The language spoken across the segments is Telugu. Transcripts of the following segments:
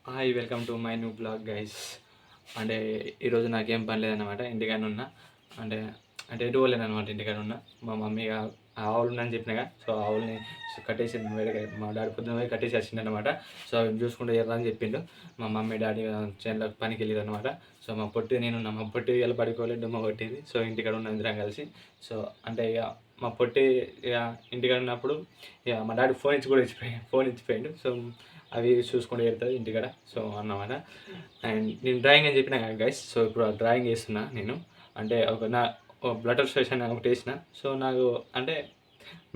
Hi welcome to my new blog guys. అంటే ఈరోజు నాకేం పని లేదన్నమాట. ఇంటికాడ ఉన్నా. అంటే అంటే ఎటు పోలేను అనమాట. ఇంటికాడ ఉన్నా. మా మమ్మీ ఆవులు ఉందని చెప్పినాగా, సో ఆవుల్ని కట్టేసి వేరే మా డాడీ పొద్దున్న పోయి కట్టేసి వచ్చిందనమాట. సో అవి చూసుకుంటే ఎర్రా అని చెప్పిండు. మా మమ్మీ డాడీ చేనులకు పనికి వెళ్ళారు అనమాట. సో మా పొట్టి నేను మా పొట్టి ఇలా పడుకోలేదు, డుమ్మ కొట్టింది. సో ఇంటికాడ ఉన్న ఇద్దరం కలిసి. సో అంటే ఇక మా పొట్టి ఇక ఇంటికాడ ఉన్నప్పుడు ఇక మా డాడీ ఫోన్ ఇచ్చిపోయిండు. సో అవి చూసుకుంటూ వెళ్తుంది ఇంటికాడ. సో అన్నమాట. అండ్ నేను డ్రాయింగ్ అని చెప్పిన గైస్. సో ఇప్పుడు ఆ డ్రాయింగ్ వేస్తున్నా నేను. అంటే నా బ్లటర్ స్టేషన్ ఒకటి వేసిన. సో నాకు అంటే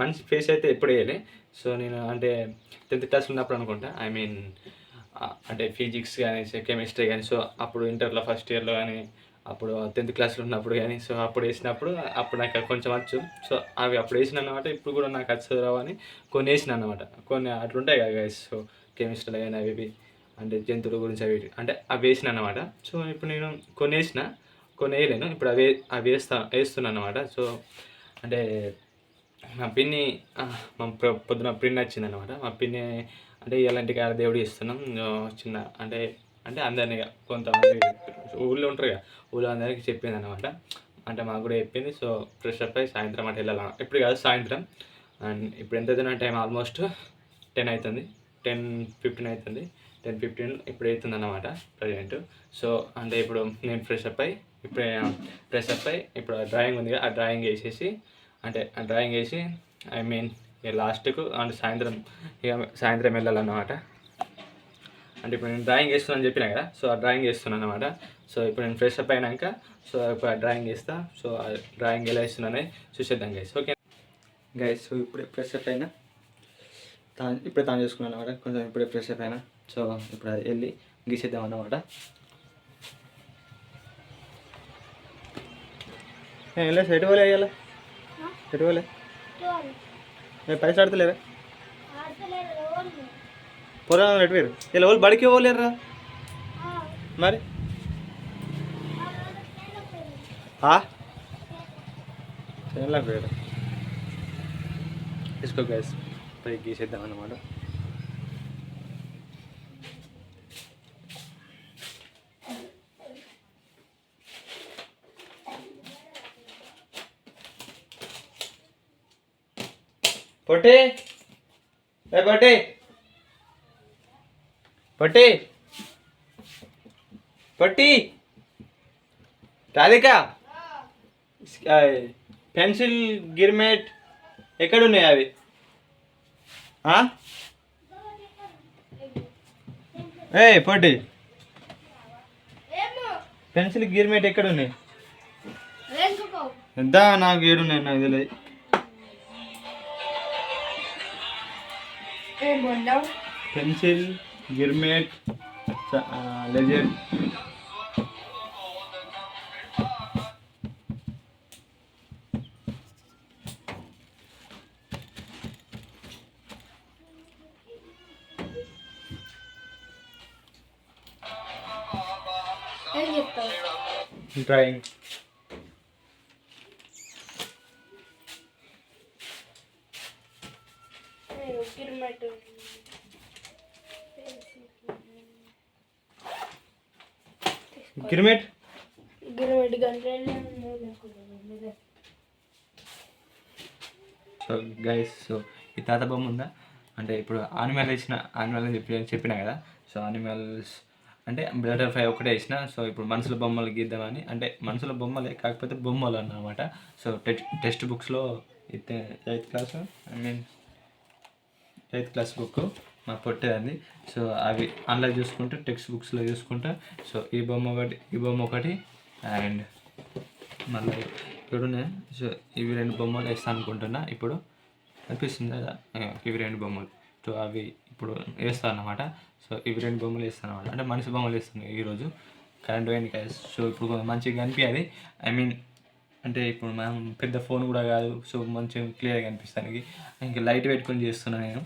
మంచి ఫేస్ అయితే ఎప్పుడు వేయలే. సో నేను అంటే 10th క్లాస్లో ఉన్నప్పుడు అనుకుంటా, ఐ మీన్ అంటే ఫిజిక్స్ కానీ కెమిస్ట్రీ కానీ, సో అప్పుడు ఇంటర్లో ఫస్ట్ ఇయర్లో కానీ, అప్పుడు 10th క్లాస్లో ఉన్నప్పుడు కానీ, సో అప్పుడు వేసినప్పుడు అప్పుడు నాకు కొంచెం వచ్చు. సో అవి అప్పుడు వేసిన అనమాట. ఇప్పుడు కూడా నాకు వచ్చు రావని కొన్ని వేసిన అనమాట. కొన్ని అట్లుంటాయి కదా గైస్. సో కెమిస్ట్రీలో కానీ అవి అంటే జంతువుల గురించి అవి అంటే అవి వేసిన అనమాట. సో ఇప్పుడు నేను కొన్ని వేసిన, కొన్ని వేయలేను. ఇప్పుడు అవి వేస్తున్నాను అనమాట. సో అంటే మా పిన్ని మా పొద్దున పిన్ని వచ్చిందనమాట. మా పిన్ని అంటే ఇలాంటి కాడ దేవుడు ఇస్తున్నాం చిన్న అంటే అంటే అందరినీ కొంతమంది ఊళ్ళో ఉంటారు కదా, ఊళ్ళో అందరికీ చెప్పింది అనమాట. అంటే మాకు కూడా చెప్పింది. సో ఫ్రెష్ అప్ అయ్యి సాయంత్రం అటు వెళ్ళాలి. ఇప్పుడు కాదు, సాయంత్రం. అండ్ ఇప్పుడు ఎంత అవుతున్న టైం ఆల్మోస్ట్ 10 అవుతుంది, 10:15 అవుతుంది. 10:15 ఇప్పుడు అవుతుంది అన్నమాట ప్రజెంట్. సో అంటే ఇప్పుడు నేను ఫ్రెష్ అప్ అయ్యి ఇప్పుడు ఆ డ్రాయింగ్ ఉంది కదా, ఆ డ్రాయింగ్ వేసేసి అంటే ఆ డ్రాయింగ్ వేసి ఐ మీన్ ఇక లాస్ట్కు అంటే సాయంత్రం వెళ్ళాలన్నమాట. అంటే ఇప్పుడు నేను డ్రాయింగ్ వేస్తున్నాను చెప్పినా కదా, సో ఆ డ్రాయింగ్ వేస్తున్నాను అనమాట. సో ఇప్పుడు నేను ఫ్రెష్ అప్ అయినాక సో ఇప్పుడు ఆ డ్రాయింగ్ వేస్తా. సో ఆ డ్రాయింగ్ ఎలా వేస్తున్నానని చూసేద్దాం గైస్. Okay guys. సో ఇప్పుడే ఫ్రెష్ అప్ అయినా, ఇప్పుడే తాను చేసుకున్నాను అనమాట. కొంచెం ఇప్పుడే ఫ్రెష్ అప్ అయినా. సో ఇప్పుడు అది వెళ్ళి గీసేద్దాం అన్నమాట. వెళ్ళే ఎటు పోలే అయ్యాల, ఎటు పోలే పైసలు ఆడతలేరా పొరా ఎటు వేరు ఇలా వాళ్ళు బడికి పోలేరా మరి చేనులకు పోయారు. తీసుకో గ్యాస్ పై గీసేద్దాం అన్నమాట. పొట్టి పొట్టి పొట్టి పొట్టి రాధిక, పెన్సిల్ గిర్మేట్ ఎక్కడున్నాయి అవి? పొట్టి పెన్సిల్ గిర్మేట్ ఎక్కడున్నాయి? ఎంత నాకు ఏడున్నాయి నాకు తెలియదు. పెన్సిల్ గిర్మేట్ లెజర్ డ్రాయింగ్. గిర్మేట్ సో గైస్, సో ఈ తాత బొమ్మ ఉందా అంటే ఇప్పుడు ఆనిమల్ అని చెప్పినా కదా. సో ఆనిమల్స్ అంటే బటర్ఫ్లై ఒకటే వేసిన. సో ఇప్పుడు మనుషుల బొమ్మలు గీద్దామని, అంటే మనుషుల బొమ్మలే కాకపోతే బొమ్మలు అన్నమాట. సో టెక్స్ట్ బుక్స్లో 8th క్లాస్ బుక్ మా పొట్టేది. సో అవి అందులో చూసుకుంటూ టెక్స్ట్ బుక్స్లో చూసుకుంటా. సో ఈ బొమ్మ ఒకటి అండ్ మళ్ళీ ఇక్కడ ఉన్నాయి. సో ఇవి 2 బొమ్మలు వేస్తాను అనుకుంటున్నా. ఇప్పుడు అనిపిస్తుంది కదా, ఇవి 2 బొమ్మలు. సో అవి ఇప్పుడు వేస్తాను అన్నమాట. సో ఇవి 2 బొమ్మలు వేస్తాను అనమాట. అంటే మనిషి బొమ్మలు వేస్తాను ఈరోజు. కరెంట్ పోయింది కదా. సో ఇప్పుడు మంచిగా కనిపించేది, ఐ మీన్ అంటే ఇప్పుడు మనం పెద్ద ఫోన్ కూడా కాదు. సో మంచిగా క్లియర్గా కనిపిస్తానికి ఇంకా లైట్ పెట్టుకొని చేస్తున్నాను నేను.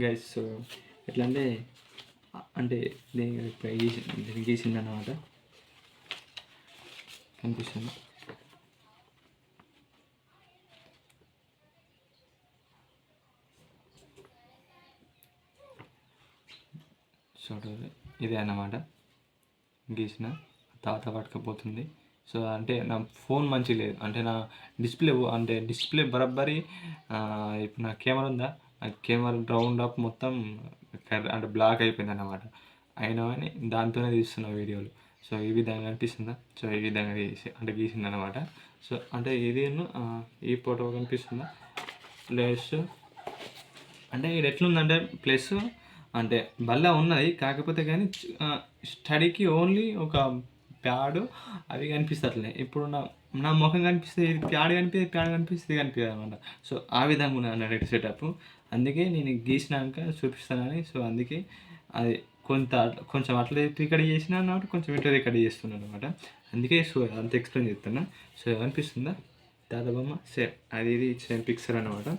గైస్. సో ఎట్లా అంటే దీన్ని గీసింది అన్నమాట. కనిపిస్తుంది. చూడండి, ఇదే అన్నమాట గీసిన. తాత పట్టుకపోతుంది. సో అంటే నా ఫోన్ మంచిగా లేదు, అంటే నా డిస్ప్లే బరబ్బరి. ఇప్పుడు నా కెమెరా ఉందా, ఆ కెమెరా రౌండ్ అప్ మొత్తం అంటే బ్లాక్ అయిపోయింది అన్నమాట. అయినా కానీ దాంతోనే తీస్తున్న వీడియోలు. సో ఈ విధంగా కనిపిస్తుందా. సో ఈ విధంగా గీసింది అనమాట. సో అంటే ఇది ఈ ఫోటో కనిపిస్తుందా. ప్లస్ అంటే ఇది ఎట్లుందంటే ప్లస్ అంటే బల్ల ఉన్నది, కాకపోతే కానీ స్టడీకి ఓన్లీ ఒక ప్యాడు అవి కనిపిస్తట్లే. ఇప్పుడు నా ముఖం కనిపిస్తే ఇది ప్యాడ్ కనిపిస్తే ఇది కనిపిస్తుంది అనమాట. సో ఆ విధంగా ఉన్నది అన్నట్టు సెటప్. అందుకే నేను గీసినాక చూపిస్తానని. సో అందుకే అది కొంచెం అట్లా రికార్డ్ చేసిన అన్నమాట, కొంచెం ఇట్లా రికార్డ్ చేస్తున్నాను అనమాట. అందుకే సో అంత ఎక్స్ప్లెయిన్ చేస్తున్నా. సో కనిపిస్తుందా తాత బొమ్మ సేమ్ ఇది సేమ్ పిక్చర్ అనమాట.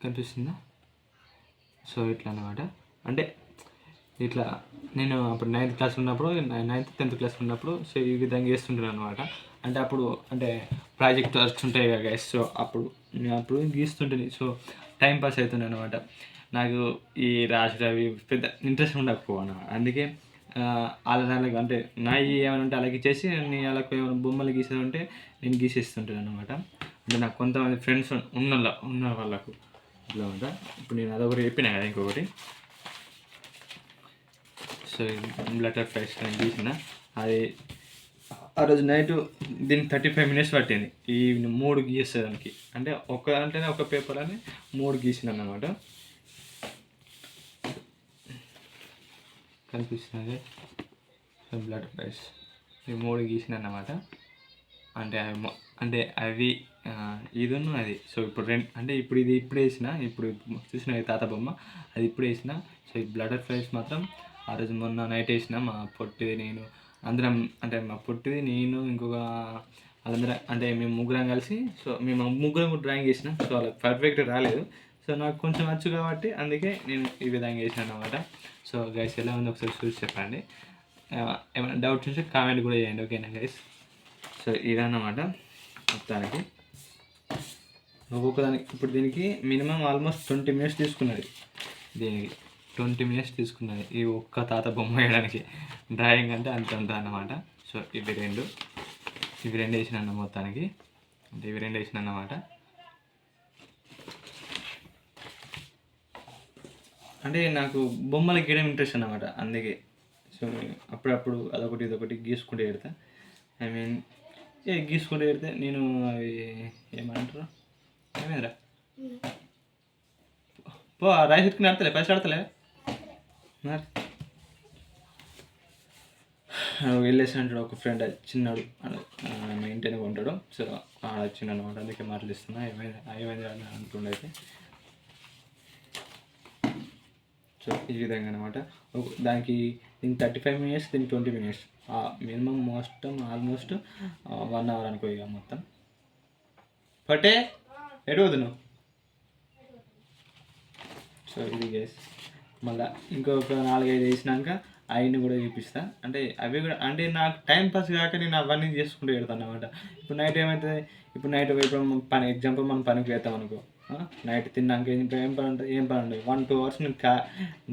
కనిపిస్తుందా. సో ఇట్లా అనమాట. అంటే ఇట్లా నేను అప్పుడు 9th క్లాస్ ఉన్నప్పుడు, 9th 10th క్లాస్ ఉన్నప్పుడు సో ఈ విధంగా చేస్తుంటాను అనమాట. అంటే అప్పుడు ప్రాజెక్ట్ వర్క్స్ ఉంటాయి కదా గైస్. సో నేను అప్పుడు గీస్తుంటుంది. సో టైం పాస్ అవుతుంది అనమాట. నాకు ఈ రాసేవి పెద్ద ఇంట్రెస్ట్ ఉండకపోవడం. అందుకే వాళ్ళకి అంటే నా ఏమైనా ఉంటే అలాగే ఇచ్చేసి నేను వాళ్ళకి ఏమైనా బొమ్మలు గీసేది ఉంటే నేను గీసేస్తుంటాను అనమాట. అంటే నాకు కొంతమంది ఫ్రెండ్స్ ఉన్న వాళ్ళకు ఇట్లా ఉంటా. ఇప్పుడు నేను అదొకటి చెప్పినా కదా ఇంకొకటి. సో బ్లటర్ ఫ్రైస్ నేను గీసిన అది ఆ రోజు నైట్ దీనికి 35 minutes పట్టింది ఈ 3 గీసేదానికి. అంటే ఒక పేపర్ అని 3 గీసిన అన్నమాట. కనిపిస్తున్నది బ్లడ్ ఫ్రైస్ ఈ 3 గీసిన అన్నమాట. అంటే అవి ఇదిను అది. సో ఇప్పుడు ఇప్పుడు ఇది వేసిన, ఇప్పుడు చూసిన తాత బొమ్మ అది ఇప్పుడు వేసిన. సో ఈ బ్లడర్ ఫ్రైస్ మాత్రం ఆ రోజు మొన్న నైట్ వేసిన. మా పొట్టిది నేను అందరం, అంటే మా పొట్టిది నేను ఇంకొక వాళ్ళందరం, అంటే మేము ముగ్గురం కలిసి. సో మేము ముగ్గురం డ్రాయింగ్ చేసినాం. సో వాళ్ళకి పర్ఫెక్ట్ రాలేదు. సో నాకు కొంచెం వచ్చు కాబట్టి అందుకే నేను ఈ విధంగా చేసాను అనమాట. సో గైస్ ఎలా ఉంది ఒకసారి చూసి చెప్పండి. ఏమైనా డౌట్స్ ఉంటే కామెంట్ కూడా చేయండి, ఓకేనా గైస్. సో ఇదన్నమాట మొత్తానికి ఒక్కొక్కదానికి. ఇప్పుడు దీనికి మినిమం ఆల్మోస్ట్ 20 minutes తీసుకున్నది. దీనికి 20 minutes తీసుకున్నది ఈ ఒక్క తాత బొమ్మ వేయడానికి. డ్రాయింగ్ అంటే అంత అన్నమాట. సో ఇవి రెండు వేసిన మొత్తానికి. అంటే ఇవి రెండు వేసిన అన్నమాట. అంటే నాకు బొమ్మలు గీయడం ఇంట్రెస్ట్ అన్నమాట. అందుకే సో అప్పుడప్పుడు అదొకటి ఇదొకటి గీసుకుంటూ పెడతా. గీసుకుంటూ పెడితే నేను అవి ఏమంటారు ఏమైందిరా పో రైస్ ఎత్తుకుని ఆడతలే పైసలు ఆడతలే మరి వెళ్ళేసి అంటాడు ఒక ఫ్రెండ్ చిన్నాడు మా ఇంటిని ఉంటాడు. సో వచ్చిండు అనమాట. అందుకే మాట్లాడిస్తున్నా ఏమైంది అని అంటుండైతే. సో ఈ విధంగా అనమాట. దీనికి 35 minutes, దీనికి 20 minutes. మినిమం ఆల్మోస్ట్ 1 hour అనుకో ఇక మొత్తం. పట్టే ఎటు వద్దు. సో ఇది గైస్. మళ్ళీ ఇంకొక 4-5 వేసినాక అవన్నీ కూడా చూపిస్తా. అంటే అవి కూడా అంటే నాకు టైం పాస్ కాక నేను అవన్నీ చేసుకుంటూ పెడతాను అనమాట. ఇప్పుడు నైట్ ఏమవుతుంది, ఇప్పుడు నైట్ ఇప్పుడు ఎగ్జాంపుల్ మనం పనికి వెళ్తాం అనుకో. నైట్ తిన్నాక ఏం పని ఉంటుంది 1-2 hours నేను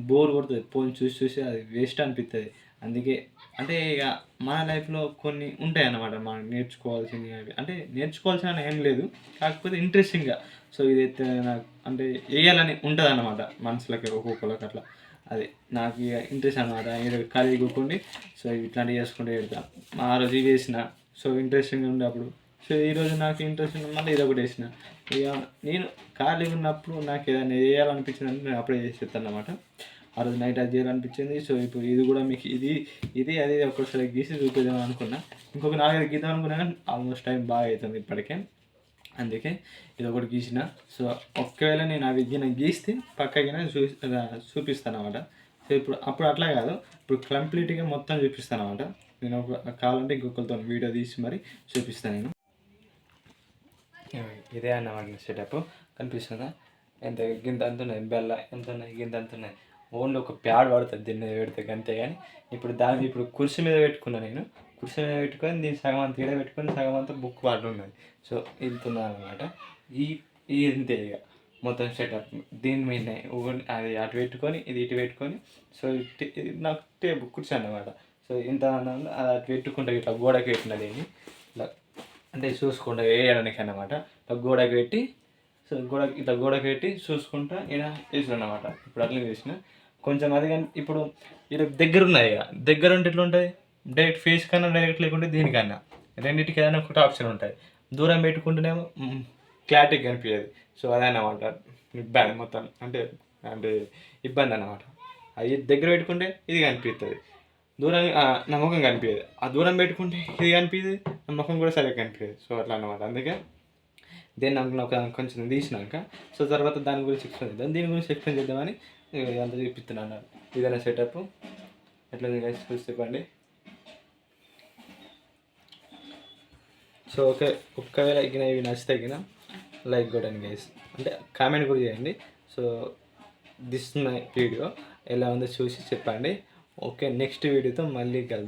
బోర్ కొడుతుంది. ఫోన్ చూసి అది వేస్ట్ అనిపిస్తుంది. అందుకే అంటే ఇక మన లైఫ్లో కొన్ని ఉంటాయి అన్నమాట మనం నేర్చుకోవాల్సినవి. అవి అంటే నేర్చుకోవాల్సిన ఏం లేదు, కాకపోతే ఇంట్రెస్టింగ్గా. సో ఇదైతే నాకు అంటే వేయాలని ఉంటుంది అన్నమాట మనసులకి ఒక్కొక్కరికి అట్లా. అది నాకు ఇక ఇంట్రెస్ట్ అనమాట. ఖాళీ కూర్చోండి సో ఇట్లాంటివి చేసుకుంటూ పెడతాను. ఆ రోజు ఇవి వేసిన సో ఇంట్రెస్టింగ్గా ఉండే అప్పుడు. సో ఈరోజు నాకు ఇంట్రెస్ట్ ఉంది మళ్ళీ ఇదొకటి వేసిన. ఇక నేను ఖాళీగా ఉన్నప్పుడు నాకు ఏదైనా వేయాలనిపించిందంటే నేను అప్పుడే చేసేస్తాను అన్నమాట. ఆ రోజు నైట్ అది చేయాలనిపించింది. సో ఇప్పుడు ఇది కూడా మీకు ఇది అది ఒక్కసారి గీసి చూపిద్దాం అనుకున్నా. ఇంకొక 4-5 గీద్దాం అనుకున్నా కానీ ఆల్మోస్ట్ టైం బాగా అవుతుంది ఇప్పటికే. అందుకే ఇది ఒకటి గీసిన. సో ఒకవేళ నేను అవి గీస్తే పక్కకి చూపిస్తాను అనమాట. సో అప్పుడు అట్లా కాదు, ఇప్పుడు కంప్లీట్గా మొత్తం చూపిస్తాను అనమాట. నేను కావాలంటే ఇంకొకరితో వీడియో తీసి మరి చూపిస్తాను నేను. ఇదే అన్నమాట సెటప్. కనిపిస్తుందా. ఎంత గింత అంత ఉన్నాయి, బెల్ల ఎంత ఉన్నాయి, గింత అంత ఉన్నాయి. ఓన్లీ ఒక ప్యాడ్ పడుతుంది దీని మీద పెడితే అంతే. కానీ ఇప్పుడు కుర్చీ మీద పెట్టుకున్నా నేను. కుర్చీ మీద పెట్టుకొని దీన్ని సగం అంత ఈడ పెట్టుకొని సగం అంతా బుక్ పాటు ఉన్నది. సో ఇంతున్నాను అనమాట. ఈ ఈ ఇంతే ఇక మొత్తం సెటప్ దీని మీదనే అది అటు పెట్టుకొని ఇది ఇటు పెట్టుకొని. సో ఇది నాకు టేబుల్ కుర్చీ అన్నమాట. సో ఇంత అది అటు పెట్టుకుంటా ఇట్లా గోడకి పెట్టిన దీన్ని ఇట్లా అంటే చూసుకుంటా వేయడానికి అన్నమాట. ఇట్లా గోడకి పెట్టి, సో గోడకి పెట్టి చూసుకుంటా ఇలా వేసిన అన్నమాట. ఇప్పుడు అట్లా చేసిన కొంచెం అది. కానీ ఇప్పుడు ఇలా దగ్గర ఉన్నాయి. ఇక దగ్గర ఉంటే ఎట్లా ఉంటుంది, డైరెక్ట్ ఫేస్ కన్నా డైరెక్ట్ లేకుంటే దీనికన్నా రెండింటికి ఏదైనా ఒకటి ఆప్షన్ ఉంటుంది. దూరం పెట్టుకుంటేనేమో క్లారిటీ కనిపించదు. సో అదే అన్నమాట ఇబ్బంది మొత్తం. అంటే అంటే ఇబ్బంది అన్నమాట. అది దగ్గర పెట్టుకుంటే ఇది కనిపిస్తుంది, దూరం నా ముఖం కనిపించదు. ఆ దూరం పెట్టుకుంటే ఇది కనిపించదు, నా ముఖం కూడా సరిగ్గా కనిపించదు. సో అట్లా అన్నమాట. అందుకే దేన్ని నాకు కొంచెం తీసినాక సో తర్వాత దాని గురించి ఎక్స్ప్లెయిన్ చేద్దాం, దీని గురించి ఎక్స్ప్లెయిన్ చేద్దామని అంత చూపిస్తున్నాను. ఇదైనా సెటప్ ఎట్లా చూసి చెప్పండి. సో ఒకవేళ ఇవి నచ్చితే లైక్ కొట్టండి గైస్, అంటే కామెంట్ కూడా చేయండి. సో దిస్ మై వీడియో ఎలా ఉందో చూసి చెప్పండి. ఓకే, నెక్స్ట్ వీడియోతో మళ్ళీ కలుద్దాం.